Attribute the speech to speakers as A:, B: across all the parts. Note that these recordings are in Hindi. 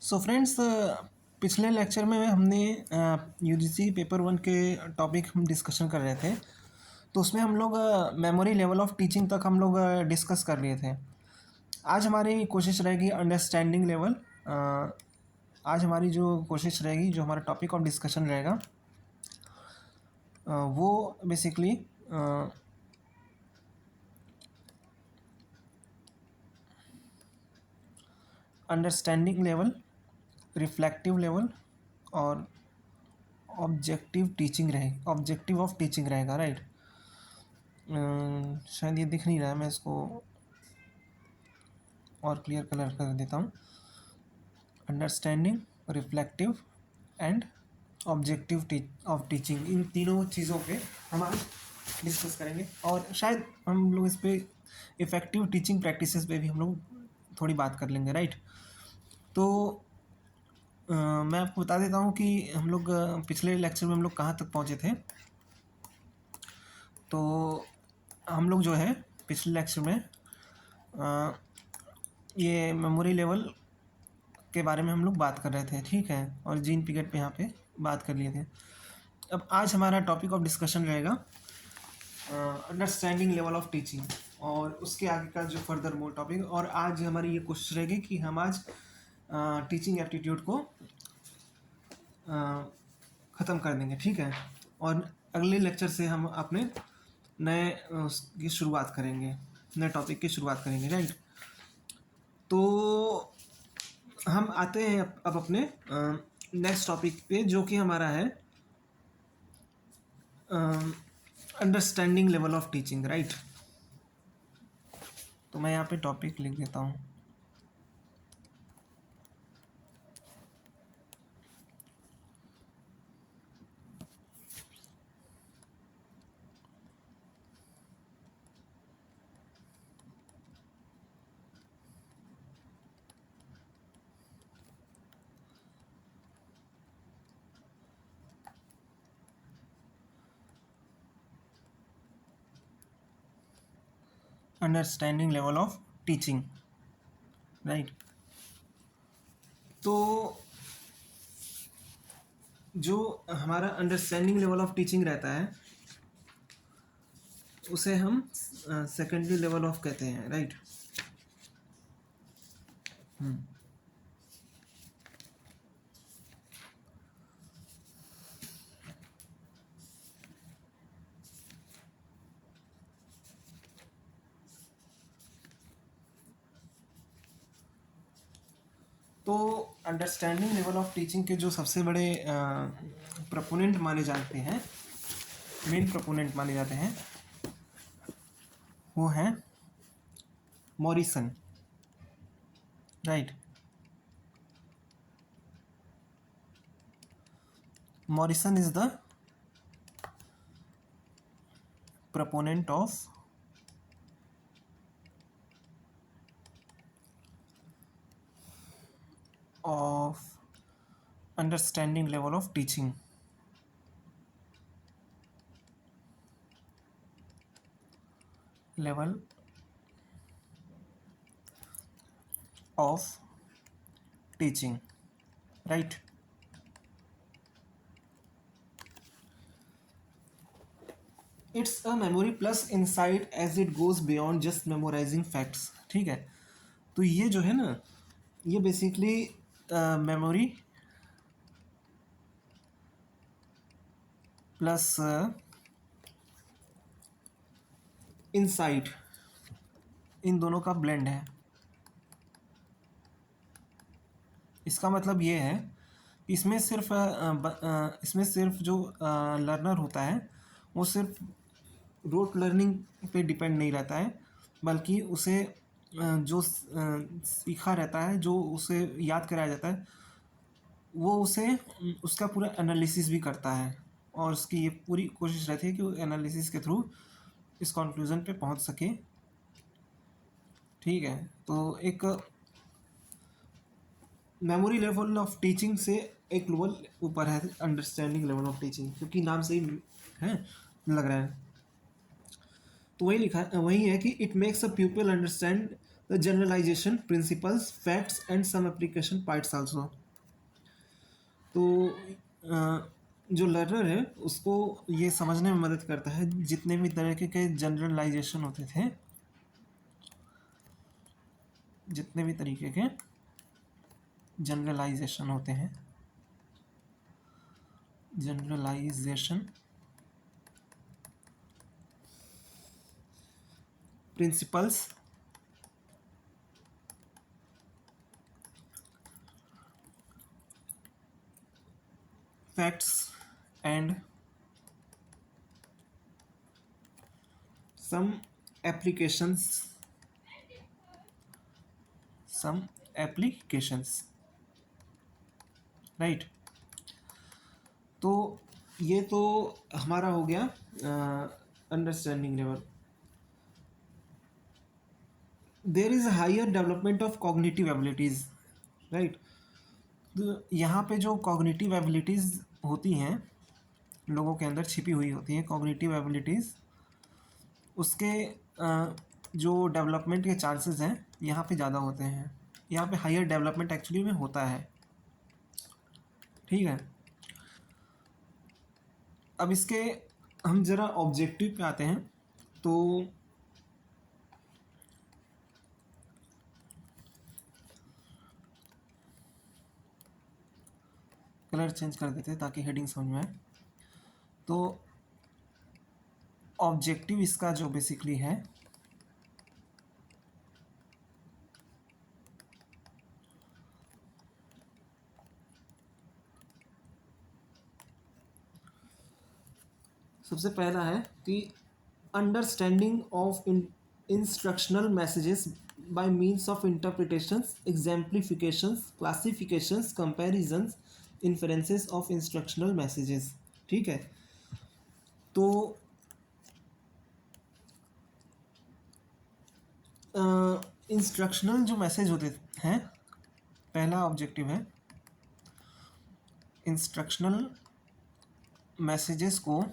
A: सो फ्रेंड्स, पिछले लेक्चर में हमने यूजीसी पेपर वन के टॉपिक हम डिस्कशन कर रहे थे। तो उसमें हम लोग मेमोरी लेवल ऑफ टीचिंग तक हम लोग डिस्कस कर लिए थे। आज हमारी कोशिश रहेगी अंडरस्टैंडिंग लेवल। आज हमारी जो कोशिश रहेगी, जो हमारा टॉपिक ऑफ डिस्कशन रहेगा, वो basically understanding level, reflective level और ऑब्जेक्टिव ऑफ टीचिंग रहेगा, राइट। शायद ये दिख नहीं रहा है, मैं इसको और क्लियर कलर कर देता हूँ। Understanding, reflective and objective of teaching, इन तीनों चीज़ों पे हम आज डिस्कस करेंगे और शायद हम लोग इस पे इफ़ेक्टिव टीचिंग प्रैक्टिसेस पे भी हम लोग थोड़ी बात कर लेंगे, राइट। तो मैं आपको बता देता हूँ कि हम लोग पिछले लेक्चर में हम लोग कहाँ तक पहुँचे थे। तो हम लोग जो है पिछले लेक्चर में ये मेमोरी लेवल के बारे में हम लोग बात कर रहे थे, ठीक है, और जीन पिगेट पे यहाँ पे बात कर लिए थे। अब आज हमारा टॉपिक ऑफ डिस्कशन रहेगा अंडरस्टैंडिंग लेवल ऑफ टीचिंग, और उसके आगे का जो फर्दर मोर टॉपिक। और आज हमारी ये कोशिश रहेगी कि हम आज टीचिंग एप्टीट्यूड को ख़त्म कर देंगे, ठीक है, और अगले लेक्चर से हम अपने नए की शुरुआत करेंगे, नए टॉपिक की शुरुआत करेंगे, राइट। तो हम आते हैं अब अपने नेक्स्ट टॉपिक पे, जो कि हमारा है understanding level of teaching, right. तो मैं यहाँ पे टॉपिक लिख देता हूँ। Understanding level of teaching, right. तो जो हमारा अंडरस्टैंडिंग लेवल ऑफ टीचिंग रहता है उसे हम सेकेंडरी लेवल ऑफ कहते हैं, राइट। तो अंडरस्टैंडिंग लेवल ऑफ टीचिंग के जो सबसे बड़े प्रोपोनेंट माने जाते हैं, मेन प्रोपोनेंट माने जाते हैं, वो हैं Morrison, right. Morrison is the proponent of understanding level of teaching, level of teaching, right. It's a memory plus insight as it goes beyond just memorizing facts, ठीक है। तो ये जो है ना, ये बेसिकली मेमोरी प्लस इनसाइट, इन दोनों का ब्लेंड है। इसका मतलब ये है कि इसमें सिर्फ जो लर्नर होता है वो सिर्फ रोट लर्निंग पे डिपेंड नहीं रहता है, बल्कि उसे जो सीखा रहता है, जो उसे याद कराया जाता है, वो उसे उसका पूरा एनालिसिस भी करता है, और उसकी ये पूरी कोशिश रहती है कि वो एनालिसिस के थ्रू इस कंक्लूजन पे पहुंच सके, ठीक है। तो एक मेमोरी लेवल ऑफ टीचिंग से एक लेवल ऊपर है अंडरस्टैंडिंग लेवल ऑफ टीचिंग, क्योंकि नाम से ही है लग रहा है। तो वही लिखा, वही है कि it makes a people understand the generalisation, principles, facts and some application parts also. तो जो लर्नर है उसको ये समझने में मदद करता है जितने भी तरह के जनरलाइजेशन होते थे, जितने भी तरीके के जनरलाइजेशन होते हैं, generalisation, principles, facts and some applications, some applications, right. तो ये तो हमारा हो गया understanding level. There is higher development of cognitive abilities, right. तो यहाँ पे जो कॉग्निटिव एबिलिटीज़ होती हैं लोगों के अंदर छिपी हुई होती हैं, कॉग्निटिव एबिलिटीज़, उसके जो डेवलपमेंट के चांसेस हैं यहाँ पे ज़्यादा होते हैं। यहाँ पे हायर डेवलपमेंट एक्चुअली में होता है, ठीक है। अब इसके हम ज़रा ऑब्जेक्टिव पे आते हैं। तो कलर चेंज कर देते हैं ताकि हेडिंग समझ में आए। तो ऑब्जेक्टिव इसका जो बेसिकली है, सबसे पहला है कि understanding of instructional messages by means of interpretations, exemplifications, classifications, comparisons, inferences of instructional messages, ठीक है। तो इंस्ट्रक्शनल जो मैसेज होते हैं, पहला ऑब्जेक्टिव है इंस्ट्रक्शनल मैसेजेस को,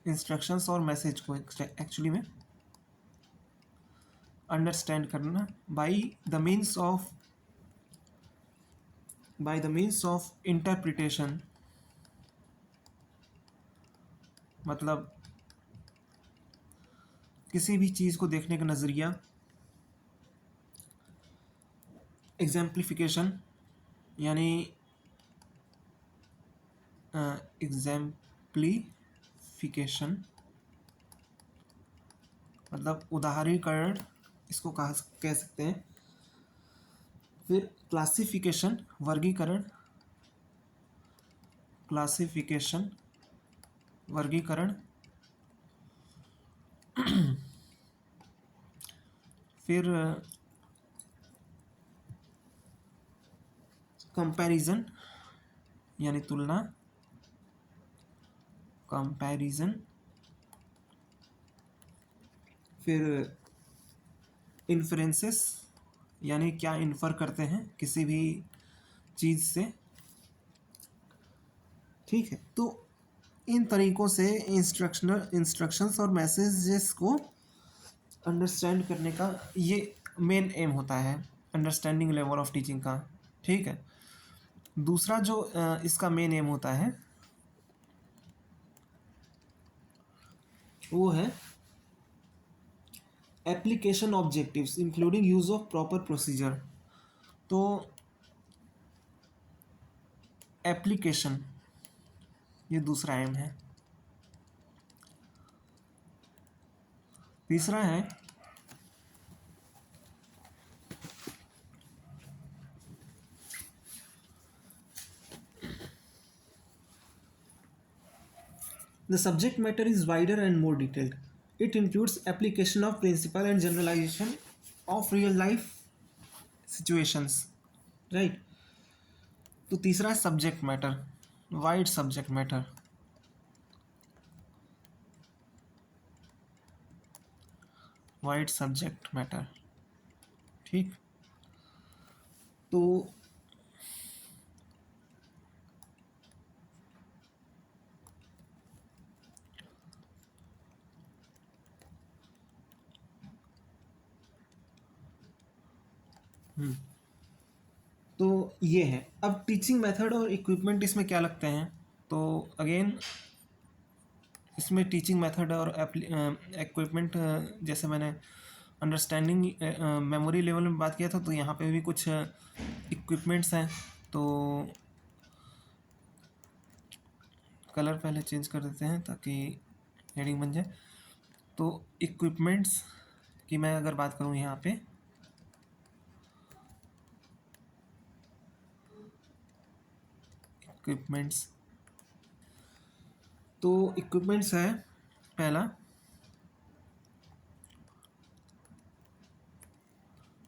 A: इंस्ट्रक्शंस और मैसेज को एक्चुअली में अंडरस्टैंड करना by the means of interpretation, मतलब किसी भी चीज़ को देखने का नज़रिया, एग्जाम्प्लिफिकेशन यानी एग्जाम्प्लिफिकेशन मतलब उदाहरणीकरण इसको कह सकते हैं। फिर क्लासिफिकेशन, वर्गीकरण, क्लासिफिकेशन वर्गीकरण, फिर कंपैरिजन यानी तुलना, कंपैरिजन, फिर इन्फ्रेंसेस यानी क्या इन्फर करते हैं किसी भी चीज़ से, ठीक है। तो इन तरीक़ों से इंस्ट्रक्शंस और मैसेजेस को अंडरस्टैंड करने का ये मेन एम होता है, अंडरस्टैंडिंग लेवल ऑफ टीचिंग का, ठीक है। दूसरा जो इसका मेन एम होता है वो है application objectives including use of proper procedure. तो एप्लीकेशन ये दूसरा एम है। तीसरा है the subject matter is wider and more detailed. It includes application of principle and generalization of real life situations, right। तो तीसरा है subject matter, wide subject matter, wide subject matter, ठीक। तो तो ये है। अब टीचिंग मेथड और इक्विपमेंट इसमें क्या लगते हैं, तो अगेन इसमें टीचिंग मेथड और इक्विपमेंट जैसे मैंने अंडरस्टैंडिंग मेमोरी लेवल में बात किया था, तो यहाँ पे भी कुछ इक्विपमेंट्स हैं। तो कलर पहले चेंज कर देते हैं ताकि हेडिंग बन जाए। तो इक्विपमेंट्स की मैं अगर बात करूँ यहाँ पे, इक्विपमेंट्स, तो इक्विपमेंट्स है पहला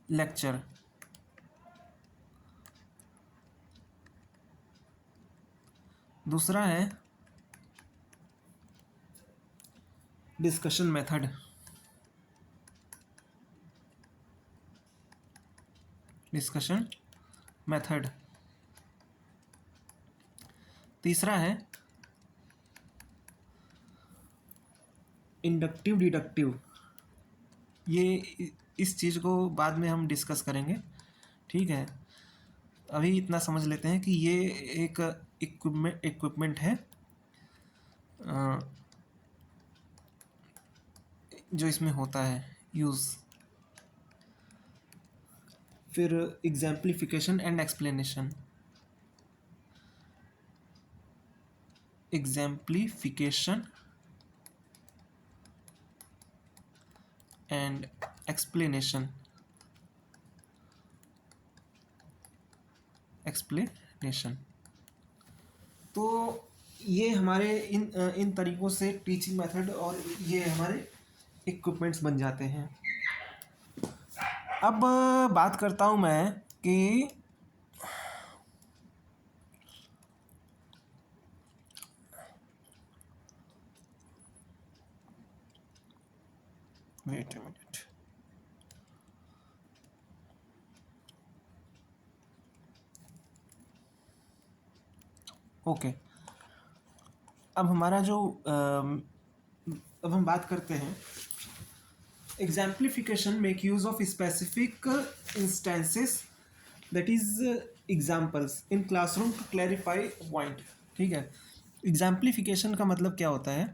A: लेक्चर, दूसरा है डिस्कशन मेथड, डिस्कशन मेथड, तीसरा है इंडक्टिव डिडक्टिव। ये इस चीज़ को बाद में हम डिस्कस करेंगे, ठीक है। अभी इतना समझ लेते हैं कि ये एक इक्विपमेंट है जो इसमें होता है यूज़। फिर exemplification and explanation, exemplification and explanation, explanation. तो ये हमारे इन तरीक़ों से टीचिंग मेथड और ये हमारे इक्विपमेंट्स बन जाते हैं। अब बात करता हूँ मैं कि वेट ए मिनट, ओके। अब हमारा जो अब हम बात करते हैं exemplification make use of specific instances that is examples in classroom to clarify point, ठीक है। एग्जाम्प्लिफिकेशन का मतलब क्या होता है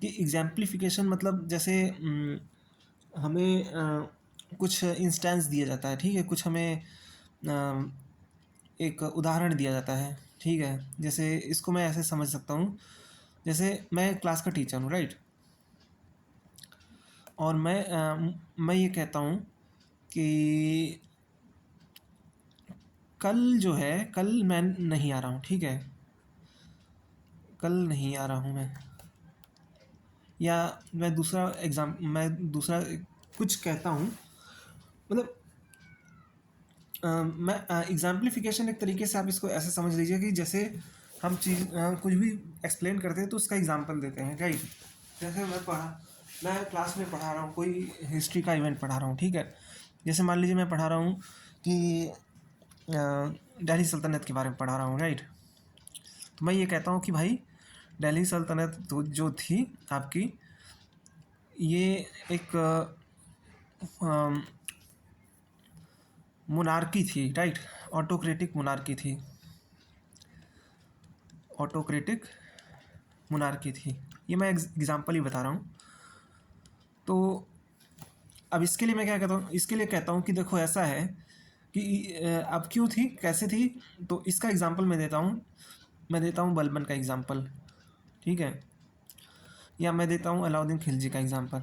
A: कि एग्जाम्प्लिफिकेशन मतलब जैसे हमें कुछ इंस्टेंस दिया जाता है, ठीक है, कुछ हमें एक उदाहरण दिया जाता है, ठीक है। जैसे इसको मैं ऐसे समझ सकता हूँ, जैसे मैं क्लास का टीचर हूँ, राइट, और मैं ये कहता हूँ कि कल जो है, कल मैं नहीं आ रहा हूँ, ठीक है, कल नहीं आ रहा हूँ मैं, या मैं दूसरा कुछ कहता हूँ, मतलब मैं एग्जाम्प्लिफिकेशन एक तरीके से आप इसको ऐसे समझ लीजिए कि जैसे हम कुछ भी एक्सप्लेन करते हैं तो उसका एग्जाम्पल देते हैं, राइट। जैसे मैं क्लास में पढ़ा रहा हूँ, कोई हिस्ट्री का इवेंट पढ़ा रहा हूँ, ठीक है। जैसे मान लीजिए मैं पढ़ा रहा हूँ कि दिल्ली सल्तनत के बारे में पढ़ा रहा हूँ, राइट। तो मैं ये कहता हूँ कि भाई दिल्ली सल्तनत जो थी आपकी, ये एक मोनार्की थी, राइट, ऑटोक्रेटिक मोनार्की थी, ऑटोक्रेटिक मोनार्की थी। ये मैं एग्जांपल ही बता रहा हूँ। तो अब इसके लिए मैं क्या कहता हूँ, इसके लिए कहता हूँ कि देखो ऐसा है कि अब क्यों थी, कैसे थी, तो इसका एग्जांपल मैं देता हूँ बलबन का एग्जांपल, ठीक है, या मैं देता हूँ अलाउद्दीन खिलजी का एग्जांपल।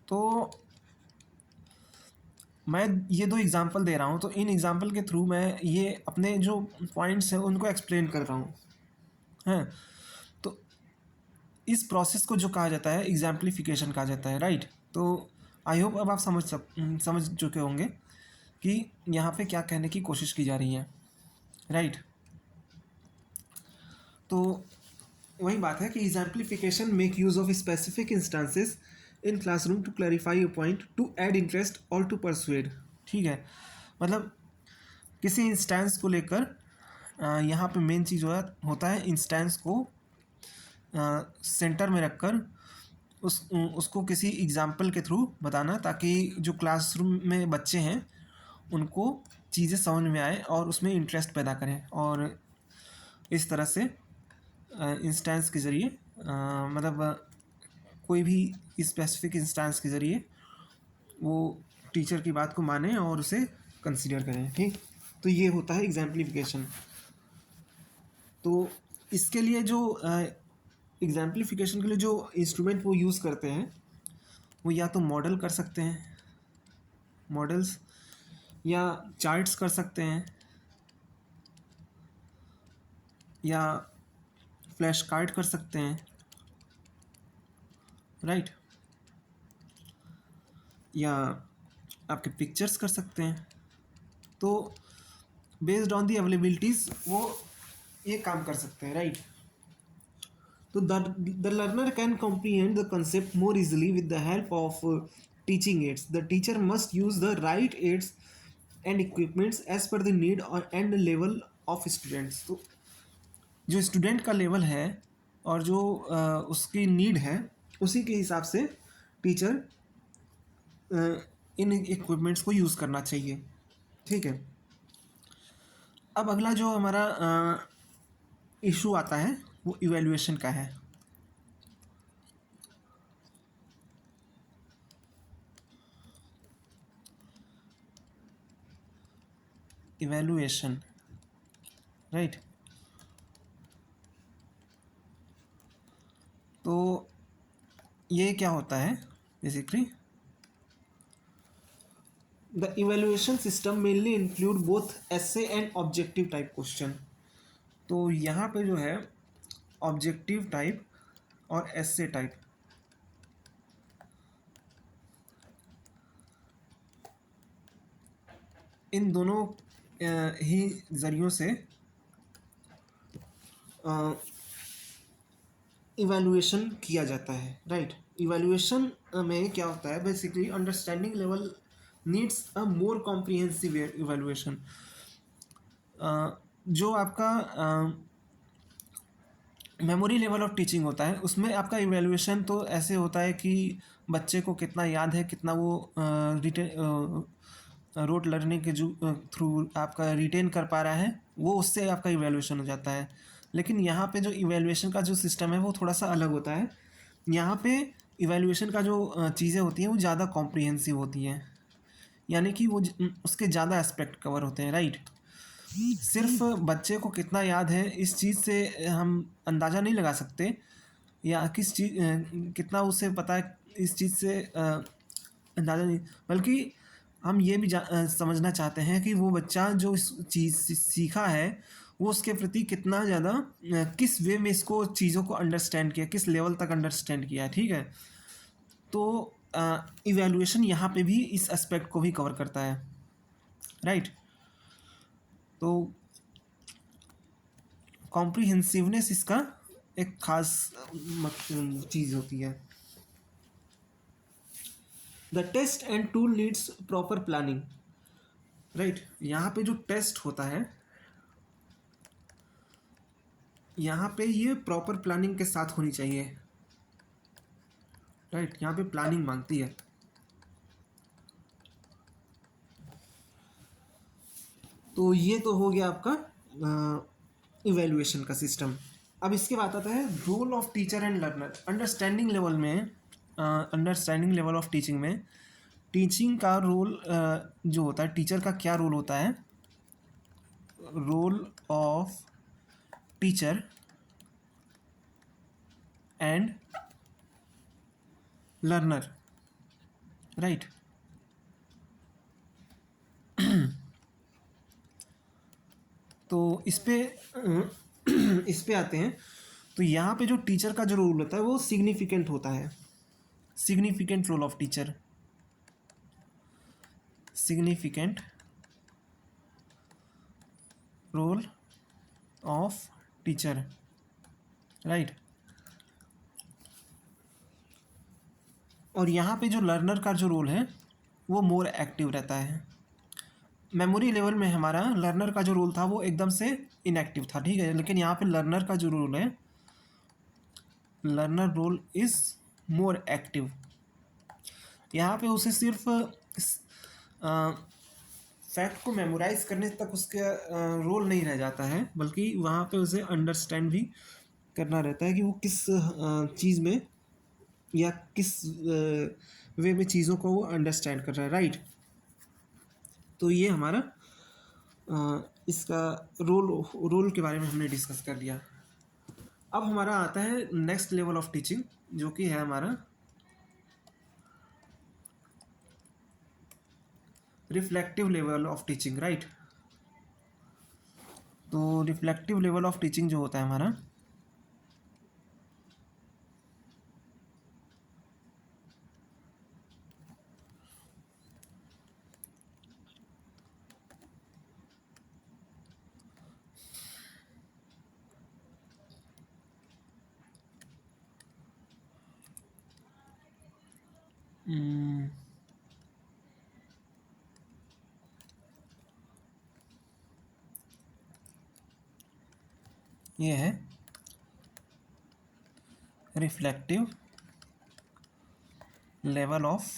A: तो मैं ये दो एग्जांपल दे रहा हूँ, तो इन एग्जांपल के थ्रू मैं ये अपने जो पॉइंट्स हैं उनको एक्सप्लेन कर रहा हूँ, हैं। तो इस प्रोसेस को जो कहा जाता है एग्जाम्प्लिफिकेशन कहा जाता है, राइट। तो आई होप अब आप समझ चुके होंगे कि यहाँ पे क्या कहने की कोशिश की जा रही है, राइट। तो वही बात है कि exemplification make use of specific instances in classroom to clarify a point, to add interest और टू परसुएड, ठीक है। मतलब किसी इंस्टेंस को लेकर यहाँ पे मेन चीज़ होता है इंस्टेंस को सेंटर में रखकर उसको किसी एग्जाम्पल के थ्रू बताना, ताकि जो क्लासरूम में बच्चे हैं उनको चीज़ें समझ में आए और उसमें इंटरेस्ट पैदा करें। और इस तरह से इंस्टेंस के ज़रिए मतलब कोई भी स्पेसिफिक इंस्टेंस के ज़रिए वो टीचर की बात को माने और उसे कंसीडर करें। ठीक, तो ये होता है एग्जाम्पलिफिकेशन। तो इसके लिए जो एग्जाम्पलिफिकेशन के लिए जो इंस्ट्रूमेंट वो यूज़ करते हैं वो या तो मॉडल कर सकते हैं, मॉडल्स, या चार्ट्स कर सकते हैं, या फ्लैश कार्ड कर सकते हैं, राइट, या आपके पिक्चर्स कर सकते हैं। तो बेस्ड ऑन दी अवेलेबिलिटीज़ वो ये काम कर सकते हैं, राइट। तो the learner can comprehend the concept more easily with the help of teaching aids. The teacher must use the right aids and equipments as per the need and level of students. तो जो स्टूडेंट का लेवल है और जो उसकी नीड है उसी के हिसाब से टीचर इन इक्विपमेंट्स को यूज़ करना चाहिए। ठीक है, अब अगला जो हमारा इशू आता है वो इवैल्यूएशन का है। Evaluation, right. तो ये क्या होता है basically, the evaluation system mainly include both essay and objective type question. तो यहाँ पे जो है ऑब्जेक्टिव टाइप और एसे टाइप, इन दोनों ही ज़रियों से इवैल्यूएशन किया जाता है, राइट। इवैल्यूएशन में क्या होता है basically, understanding level needs a more comprehensive evaluation. जो आपका मेमोरी लेवल ऑफ टीचिंग होता है उसमें आपका इवैल्यूएशन तो ऐसे होता है कि बच्चे को कितना याद है, कितना वो रोट लर्निंग के जो थ्रू आपका रिटेन कर पा रहा है, वो उससे आपका इवैल्यूएशन हो जाता है। लेकिन यहाँ पे जो इवैल्यूएशन का जो सिस्टम है वो थोड़ा सा अलग होता है। यहाँ पे इवैल्यूएशन का जो चीज़ें होती हैं वो ज़्यादा कॉम्प्रिहेंसिव होती हैं, यानी कि वो उसके ज़्यादा एस्पेक्ट कवर होते हैं, राइट। सिर्फ बच्चे को कितना याद है इस चीज़ से हम अंदाज़ा नहीं लगा सकते, या किस चीज़ कितना उसे पता है इस चीज़ से अंदाज़ा नहीं, बल्कि हम ये भी समझना चाहते हैं कि वो बच्चा जो इस चीज़ सीखा है वो उसके प्रति कितना ज़्यादा किस वे में इसको चीज़ों को अंडरस्टैंड किया, किस लेवल तक अंडरस्टैंड किया है, ठीक है। तो इवैल्यूएशन यहाँ पे भी इस एस्पेक्ट को भी कवर करता है, राइट। तो कॉम्प्रिहेंसिवनेस इसका एक खास चीज़ होती है। The test and tool needs proper planning, right. यहाँ पे जो टेस्ट होता है यहाँ पे ये प्रॉपर प्लानिंग के साथ होनी चाहिए, राइट। यहाँ पे प्लानिंग मांगती है। तो ये तो हो गया आपका इवैल्यूएशन का सिस्टम। अब इसके बाद आता है role of teacher and learner. Understanding level में अंडरस्टैंडिंग लेवल ऑफ टीचिंग में टीचिंग का रोल जो होता है, टीचर का क्या रोल होता है, role of teacher and learner, right. तो इस पे आते हैं। तो यहाँ पे जो टीचर का जो रोल होता है वो सिग्निफिकेंट होता है। Significant role of teacher, significant role of teacher, right. और यहाँ पे जो लर्नर का जो रोल है वो मोर एक्टिव रहता है। मेमोरी लेवल में हमारा लर्नर का जो रोल था वो एकदम से इनएक्टिव था, ठीक है। लेकिन यहाँ पे लर्नर का जो रोल है, learner role is more active. यहाँ पे उसे सिर्फ फैक्ट को मेमोराइज करने तक उसका रोल नहीं रह जाता है, बल्कि वहाँ पे उसे अंडरस्टैंड भी करना रहता है कि वो किस चीज़ में या किस वे में चीज़ों को वो अंडरस्टैंड कर रहा है, राइट। तो ये हमारा इसका रोल के बारे में हमने डिस्कस कर लिया। अब हमारा आता है नेक्स्ट लेवल ऑफ टीचिंग, जो कि है हमारा reflective level of teaching, right. तो रिफ्लेक्टिव लेवल ऑफ टीचिंग जो होता है हमारा, ये है reflective level of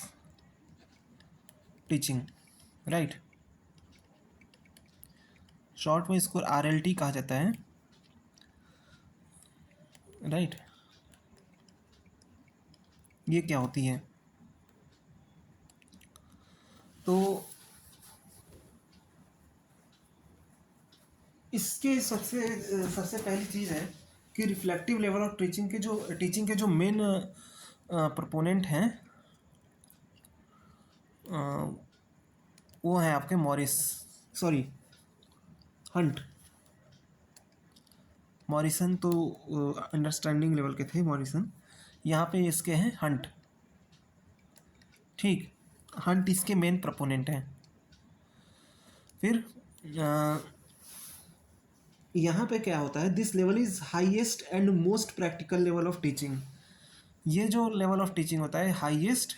A: teaching, right. Short में इसको RLT कहा जाता है, राइट। ये क्या होती है? तो इसके सबसे पहली चीज़ है कि रिफ्लेक्टिव लेवल ऑफ टीचिंग के जो मेन प्रोपोनेंट हैं वो हैं आपके हंट। मॉरिसन तो अंडरस्टैंडिंग लेवल के थे मॉरिसन, यहाँ पे इसके हैं हंट, ठीक। हंट इसके मेन प्रोपोनेंट हैं। फिर यहाँ पे क्या होता है, this level is highest and most practical level of teaching. ये जो लेवल ऑफ टीचिंग होता है हाईएस्ट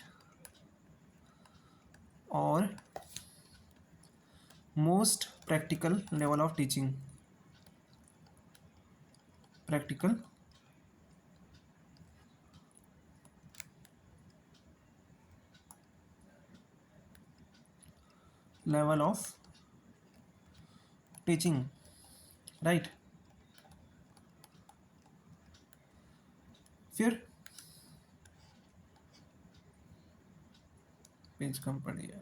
A: और most practical level of teaching, practical level of teaching, right. फिर पेज कम पड़ गया,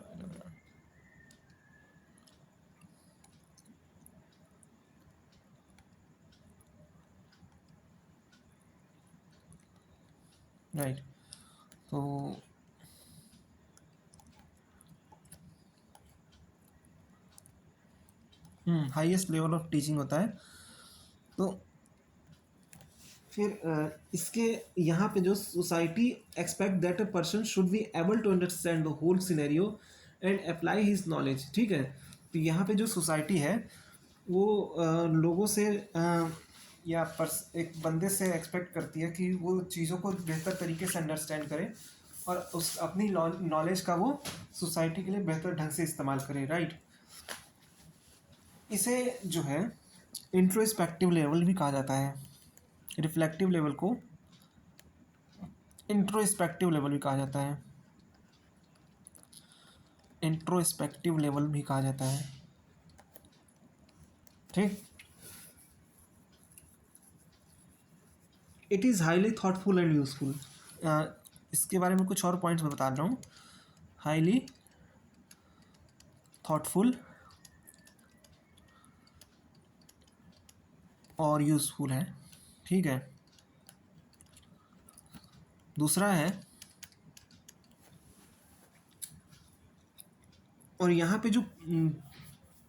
A: राइट। तो हाईएस्ट लेवल ऑफ टीचिंग होता है। तो फिर इसके यहाँ पे जो society expect that a person should be able to understand the whole scenario and apply his knowledge, ठीक है। तो यहाँ पे जो सोसाइटी है वो लोगों से एक बंदे से एक्सपेक्ट करती है कि वो चीज़ों को बेहतर तरीके से अंडरस्टैंड करे और उस अपनी नॉलेज का वो सोसाइटी के लिए बेहतर ढंग से इस्तेमाल करे, राइट। इसे जो है इंट्रोस्पेक्टिव लेवल भी कहा जाता है। रिफ्लेक्टिव लेवल को इंट्रोस्पेक्टिव लेवल भी कहा जाता है, इंट्रोस्पेक्टिव लेवल भी कहा जाता है, ठीक। It is highly thoughtful and useful. इसके बारे में कुछ और पॉइंट्स मैं बता रहा हूँ। हाईली थॉटफुल और यूजफुल है, ठीक है। दूसरा है, और यहाँ पे जो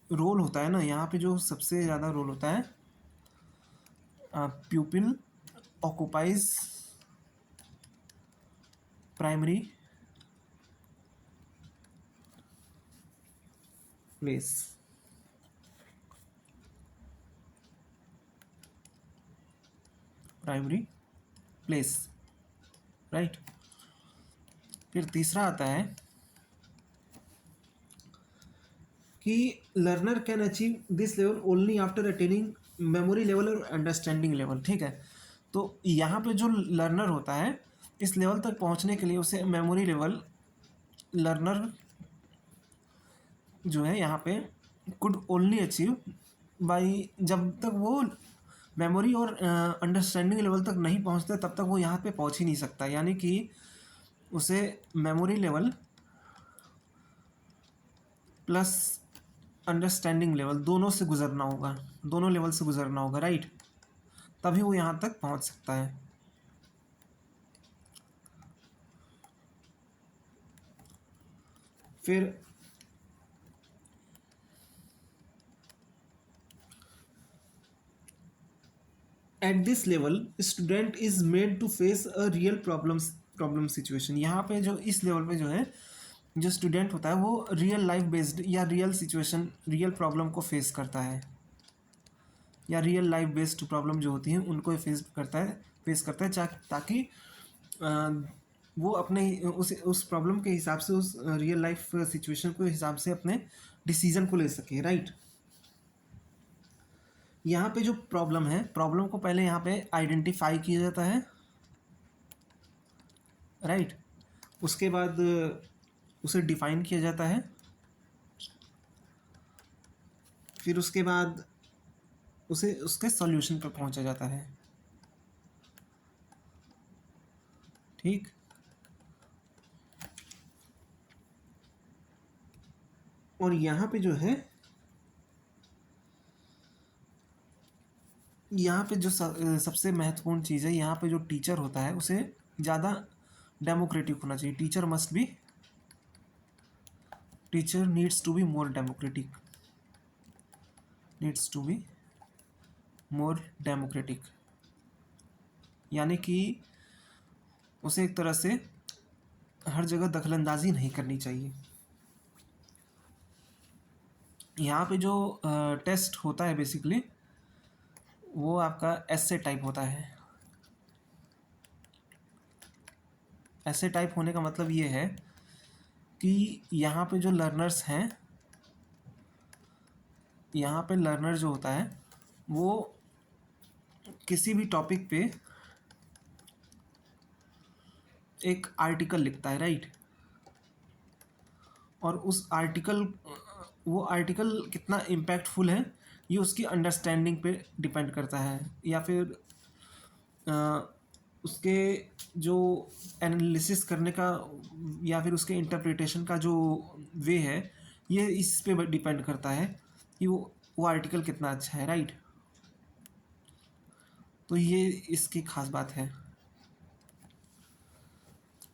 A: रोल होता है ना, यहाँ पे जो सबसे ज़्यादा रोल होता है, प्यूपिल occupies primary place, primary place, right. फिर तीसरा आता है कि learner can achieve this level only after attaining memory level और अंडरस्टैंडिंग लेवल, ठीक है। तो यहाँ पे जो लर्नर होता है इस लेवल तक पहुंचने के लिए उसे मेमोरी लेवल लर्नर जो है यहाँ पे कुड ओनली अचीव बाई, जब तक वो मेमोरी और अंडरस्टैंडिंग लेवल तक नहीं पहुँचते तब तक वो यहाँ पे पहुँच ही नहीं सकता। यानी कि उसे memory level plus understanding level दोनों से गुजरना होगा, दोनों लेवल से गुजरना होगा, राइट, तभी वो यहाँ तक पहुँच सकता है। फिर at this level student is made to face a real problem situation. यहाँ पे जो इस लेवल पे जो है जो स्टूडेंट होता है वो रियल लाइफ बेस्ड या रियल सिचुएशन रियल प्रॉब्लम को फेस करता है, या रियल लाइफ बेस्ड प्रॉब्लम जो होती हैं उनको फेस करता है ताकि वो अपने उस प्रॉब्लम के हिसाब से उस रियल लाइफ सिचुएशन के हिसाब से अपने डिसीजन को ले सके, राइट। यहाँ पे जो प्रॉब्लम है, प्रॉब्लम को पहले यहाँ पे आइडेंटिफाई किया जाता है, राइट, उसके बाद उसे डिफाइन किया जाता है, फिर उसके बाद उसे उसके सॉल्यूशन पर पहुंचा जाता है, ठीक। और यहाँ पे जो है यहाँ पे जो सबसे महत्वपूर्ण चीज़ है, यहाँ पे जो टीचर होता है उसे ज़्यादा डेमोक्रेटिक होना चाहिए। Teacher needs to be more democratic, यानी कि उसे एक तरह से हर जगह दखलंदाजी नहीं करनी चाहिए। यहाँ पे जो टेस्ट होता है बेसिकली वो आपका ऐसे टाइप होता है। ऐसे टाइप होने का मतलब ये है कि यहाँ पे जो लर्नर्स हैं, यहाँ पे लर्नर जो होता है वो किसी भी टॉपिक पे एक आर्टिकल लिखता है, राइट, और वो आर्टिकल कितना इम्पैक्टफुल है ये उसकी अंडरस्टैंडिंग पे डिपेंड करता है, या फिर उसके जो एनालिसिस करने का या फिर उसके इंटरप्रिटेशन का जो वे है ये इस पे डिपेंड करता है कि वो आर्टिकल कितना अच्छा है, राइट। तो ये इसकी खास बात है।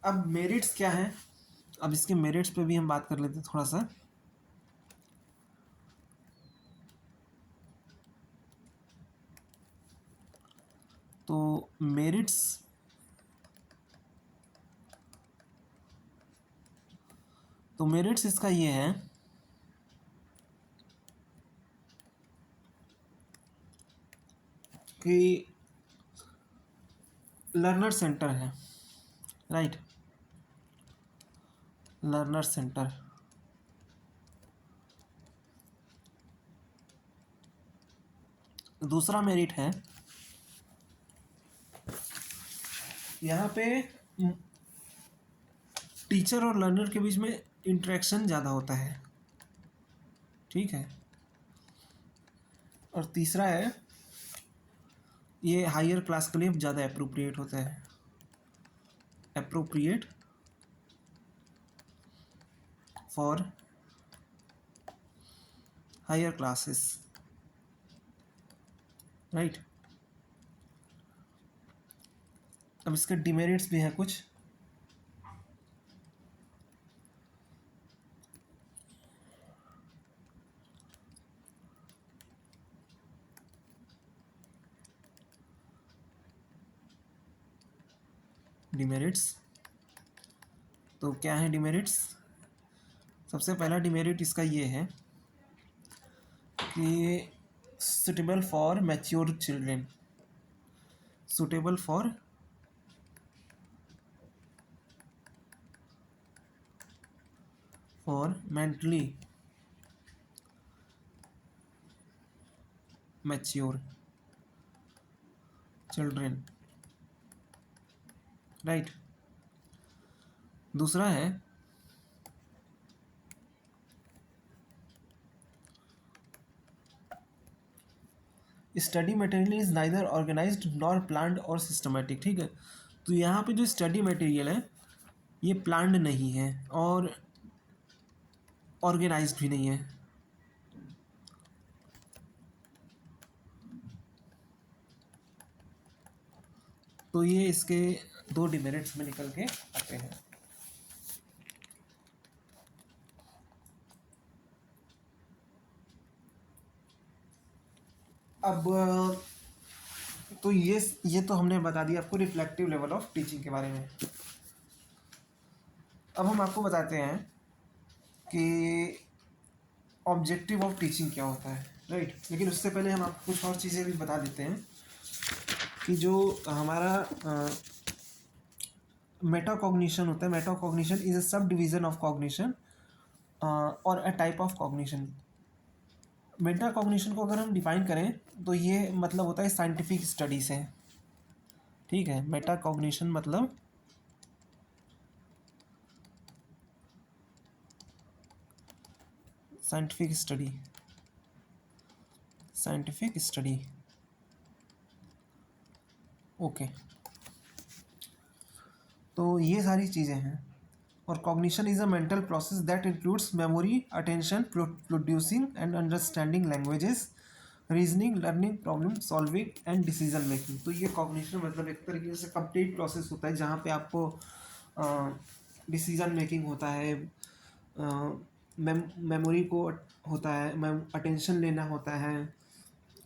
A: अब मेरिट्स क्या है, अब इसके मेरिट्स पे भी हम बात कर लेते हैं थोड़ा सा। तो मेरिट्स इसका ये है कि लर्नर सेंटर है, राइट, लर्नर सेंटर। दूसरा मेरिट है यहाँ पे टीचर और लर्नर के बीच में इंटरेक्शन ज़्यादा होता है, ठीक है। और तीसरा है ये हायर क्लास के लिए ज़्यादा अप्रोप्रिएट होता है, appropriate for higher classes, right. अब इसके डिमेरिट्स भी हैं कुछ। डिमेरिट्स तो क्या है डिमेरिट्स? सबसे पहला डिमेरिट इसका ये है कि suitable for mature children, suitable for mentally mature children, right. दूसरा है study material is neither organised nor planned और सिस्टमेटिक। ठीक है, तो यहाँ पे जो स्टडी मटेरियल है ये प्लान्ड नहीं है और ऑर्गेनाइज्ड भी नहीं है। तो ये इसके दो डिमेरिट्स में निकल के आते हैं। अब तो ये तो हमने बता दिया आपको रिफ्लेक्टिव लेवल ऑफ टीचिंग के बारे में। अब हम आपको बताते हैं कि ऑब्जेक्टिव ऑफ टीचिंग क्या होता है, राइट। लेकिन उससे पहले हम आपको कुछ और चीज़ें भी बता देते हैं कि जो हमारा मेटाकॉग्निशन होता है, metacognition is a sub division of cognition और a type of cognition. Metacognition को अगर हम डिफाइन करें तो ये मतलब होता है साइंटिफिक स्टडी से। ठीक है, मेटाकॉग्निशन मतलब scientific study, scientific study. Okay, तो ये सारी चीज़ें हैं। और cognition is a mental process that includes memory, attention, producing and understanding languages, reasoning, learning, problem solving and decision making. तो ये कॉग्निशन मतलब एक तरीके से कंप्लीट प्रोसेस होता है जहाँ पे आपको डिसीजन मेकिंग होता है, मेमोरी को होता है, अटेंशन लेना होता है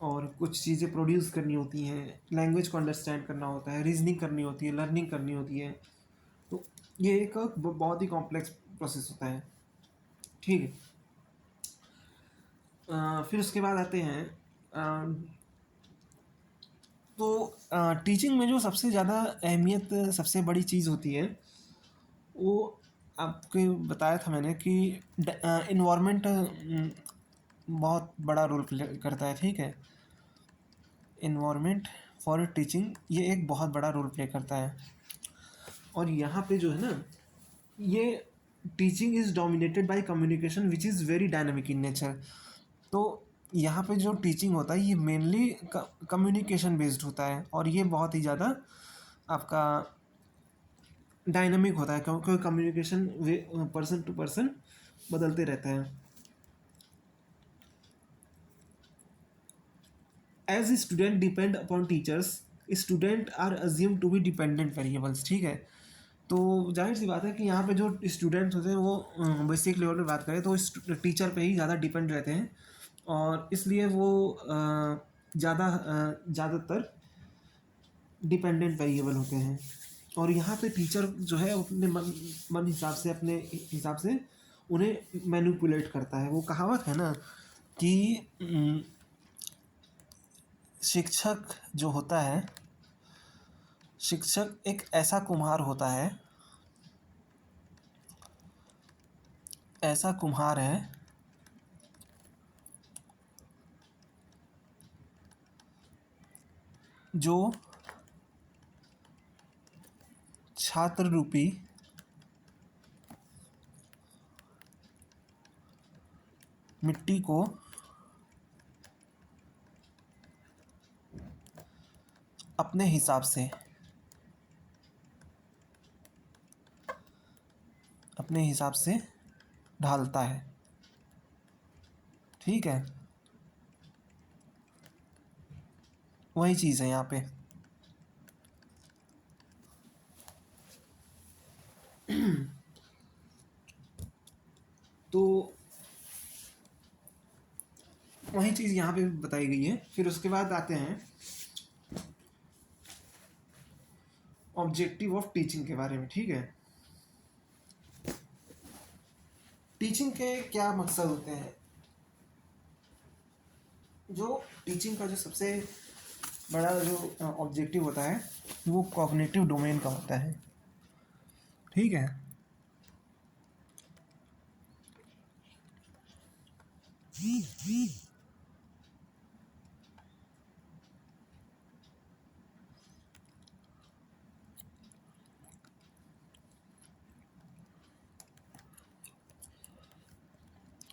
A: और कुछ चीज़ें प्रोड्यूस करनी होती हैं, लैंग्वेज को अंडरस्टैंड करना होता है, रीजनिंग करनी होती है, लर्निंग करनी होती है। तो ये एक बहुत ही कॉम्प्लेक्स प्रोसेस होता है। ठीक है, फिर उसके बाद आते हैं तो टीचिंग में जो सबसे ज़्यादा अहमियत, सबसे बड़ी चीज़ होती है वो आपको बताया था मैंने कि इन्वायरमेंट बहुत बड़ा रोल करता है। ठीक है, इन्वायरमेंट फॉर टीचिंग ये एक बहुत बड़ा रोल प्ले करता है। और यहाँ पे जो है ना, ये teaching is dominated by communication which is very dynamic in nature. तो यहाँ पे जो टीचिंग होता है ये मेनली कम्युनिकेशन बेस्ड होता है और ये बहुत ही ज़्यादा आपका डायनामिक होता है क्योंकि कम्युनिकेशन पर्सन टू पर्सन बदलते रहता है। As student depend upon teachers, student are assume to be dependent variables. ठीक है, तो जाहिर सी बात है कि यहाँ पे जो स्टूडेंट्स होते हैं वो बेसिक लेवल पे बात करें तो टीचर पे ही ज़्यादा डिपेंड रहते हैं और इसलिए वो ज़्यादातर डिपेंडेंट वेरिएबल होते हैं। और यहाँ पे टीचर जो है अपने मन हिसाब से, अपने हिसाब से उन्हें मैनिपुलेट करता है। वो कहावत है ना कि शिक्षक जो होता है, शिक्षक एक ऐसा कुम्हार होता है, ऐसा कुम्हार है जो छात्र रूपी मिट्टी को अपने हिसाब से, अपने हिसाब से ढालता है। ठीक है, वही चीज़ है यहाँ पे। तो वही चीज़ यहाँ पे बताई गई है। फिर उसके बाद आते हैं ऑब्जेक्टिव ऑफ टीचिंग के बारे में। ठीक है, टीचिंग के क्या मकसद होते हैं। जो टीचिंग का जो सबसे बड़ा जो ऑब्जेक्टिव होता है वो कॉग्निटिव डोमेन का होता है। ठीक है,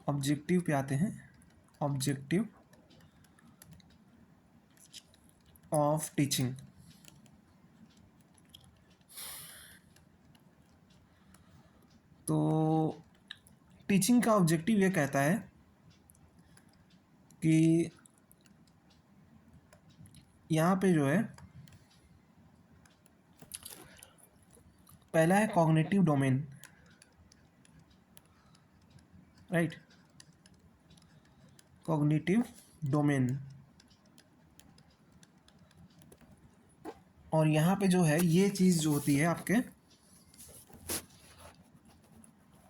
A: ऑब्जेक्टिव पे आते हैं, ऑब्जेक्टिव ऑफ टीचिंग। तो टीचिंग का ऑब्जेक्टिव ये कहता है कि यहाँ पे जो है पहला है cognitive domain, right, cognitive domain. और यहाँ पे जो है ये चीज़ जो होती है आपके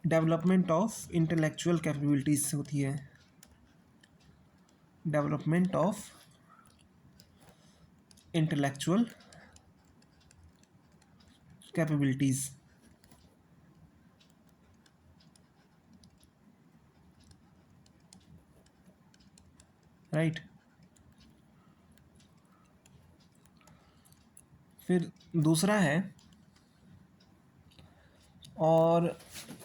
A: डेवलपमेंट ऑफ इंटेलेक्चुअल कैपेबिलिटीज होती है, development of intellectual capabilities, right. फिर दूसरा है, और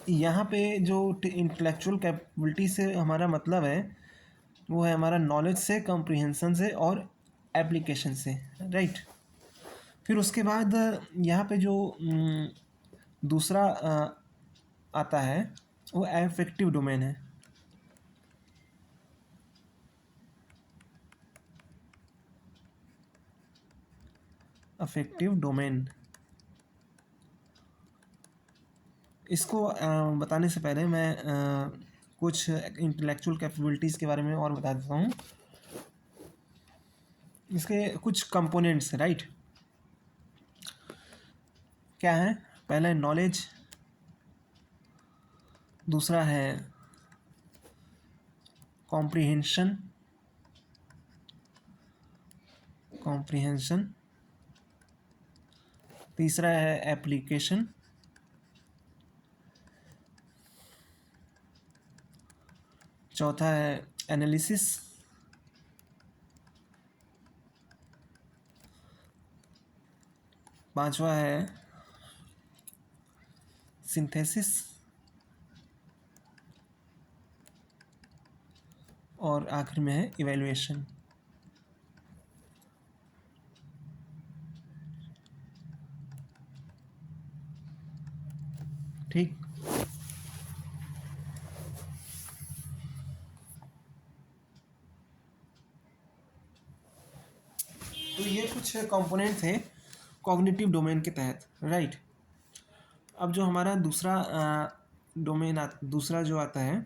A: यहाँ पे जो इंटेलेक्चुअल कैपेबिलिटी से हमारा मतलब है वो है हमारा नॉलेज से, कॉम्प्रिहेंशन से और एप्लीकेशन से, राइट। फिर उसके बाद यहाँ पे जो दूसरा आता है वो अफेक्टिव डोमेन है, अफेक्टिव डोमेन। इसको बताने से पहले मैं कुछ इंटेलेक्चुअल कैपेबिलिटीज़ के बारे में और बता देता हूँ। इसके कुछ कंपोनेंट्स, राइट, क्या है? पहला है नॉलेज, दूसरा है कॉम्प्रिहेंशन, कॉम्प्रिहेंशन, तीसरा है एप्लीकेशन, चौथा है एनालिसिस, पांचवा है सिंथेसिस, और आखिर में है इवैल्यूएशन। ठीक। तो ये कुछ कंपोनेंट थे कॉग्निटिव डोमेन के तहत, राइट। अब जो हमारा दूसरा डोमेन दूसरा जो आता है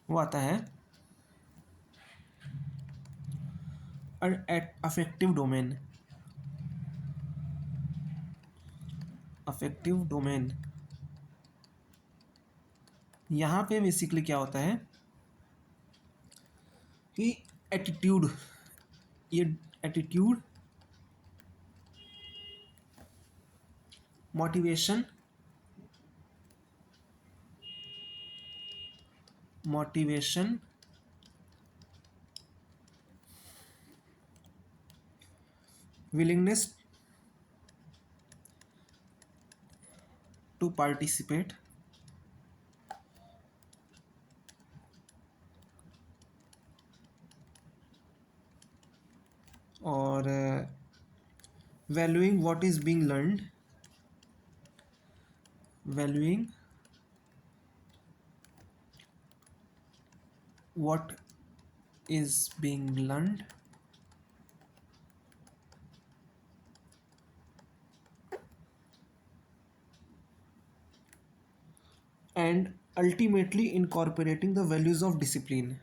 A: वो आता है अफेक्टिव डोमेन, अफेक्टिव डोमेन। यहाँ पे बेसिकली क्या होता है कि एटीट्यूड, ये attitude, motivation, motivation, willingness to participate, और valuing what is being learned, valuing what is being learned, and ultimately incorporating the values of discipline,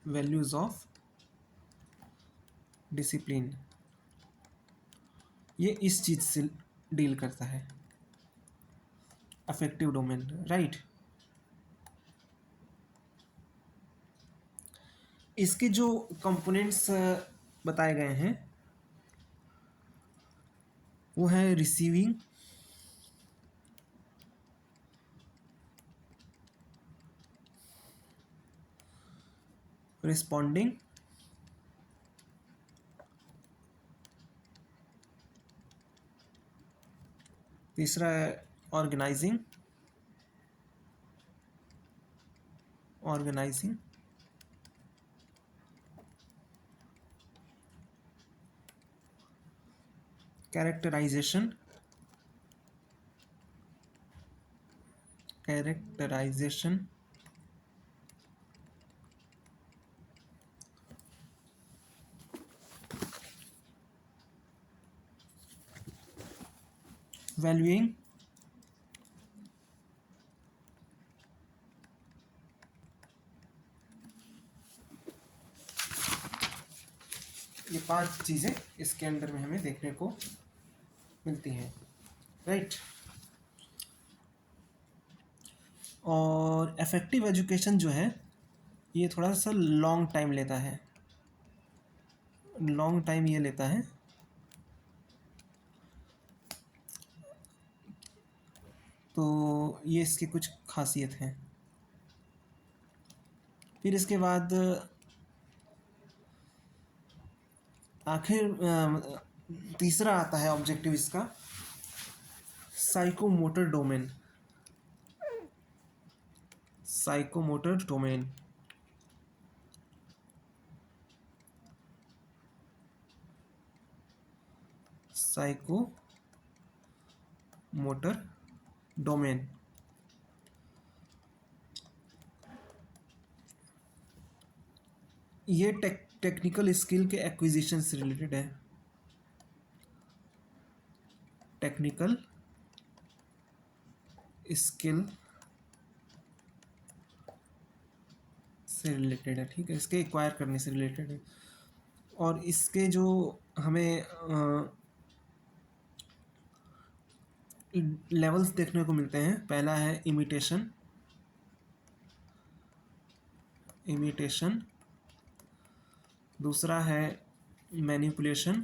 A: values of discipline। ये इस चीज से डील करता है अफेक्टिव डोमेन, राइट। इसके जो कंपोनेंट्स बताए गए हैं वो है रिसीविंग, रिस्पॉन्डिंग, तीसरा है organising, organising, characterisation, characterisation, valuing, ये 5 चीज़ें इसके अंदर में हमें देखने को मिलती हैं, राइट। और इफेक्टिव एजुकेशन जो है ये थोड़ा सा लॉन्ग टाइम लेता है, लॉन्ग टाइम ये लेता है। तो ये इसकी कुछ खासियत हैं। फिर इसके बाद आखिर तीसरा आता है ऑब्जेक्टिव इसका, psychomotor domain, psychomotor domain. Psychomotor domain ये टेक्निकल स्किल के एक्विजिशन से रिलेटेड है, टेक्निकल स्किल से रिलेटेड है, ठीक है, इसके एक्वायर करने से रिलेटेड है। और इसके जो हमें लेवल्स देखने को मिलते हैं, पहला है इमिटेशन, इमिटेशन, दूसरा है मैनिपुलेशन,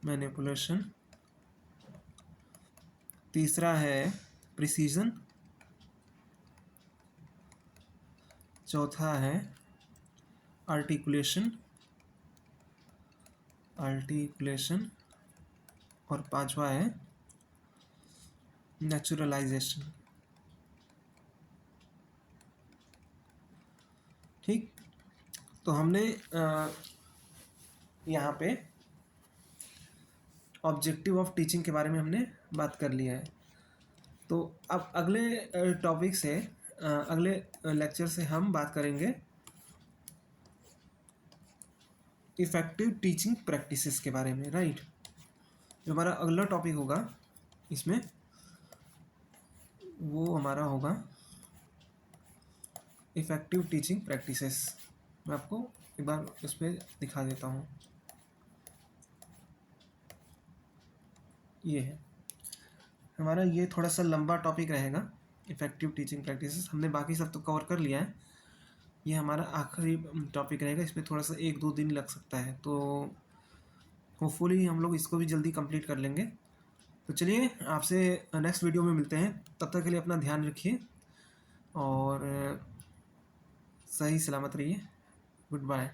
A: मैनिपुलेशन, तीसरा है प्रिसीजन, चौथा है आर्टिकुलेशन, आर्टिकुलेशन, और पांचवा है नेचुरलाइजेशन, ठीक। तो हमने यहाँ पे ऑब्जेक्टिव ऑफ टीचिंग के बारे में हमने बात कर लिया है। तो अब अगले टॉपिक से अगले लेक्चर से हम बात करेंगे इफ़ेक्टिव टीचिंग प्रैक्टिसेस के बारे में, राइट। जो हमारा अगला टॉपिक होगा इसमें वो हमारा होगा इफ़ेक्टिव टीचिंग प्रैक्टिसेस। मैं आपको एक बार इस पर दिखा देता हूँ, ये है हमारा, ये थोड़ा सा लंबा टॉपिक रहेगा, इफ़ेक्टिव टीचिंग प्रैक्टिसेस। हमने बाकी सब तो कवर कर लिया है, ये हमारा आखिरी टॉपिक रहेगा, इसमें थोड़ा सा 1-2 दिन लग सकता है, तो होपफुली हम लोग इसको भी जल्दी कंप्लीट कर लेंगे। तो चलिए आपसे नेक्स्ट वीडियो में मिलते हैं, तब तक के लिए अपना ध्यान रखिए और सही सलामत रहिए। Good bye.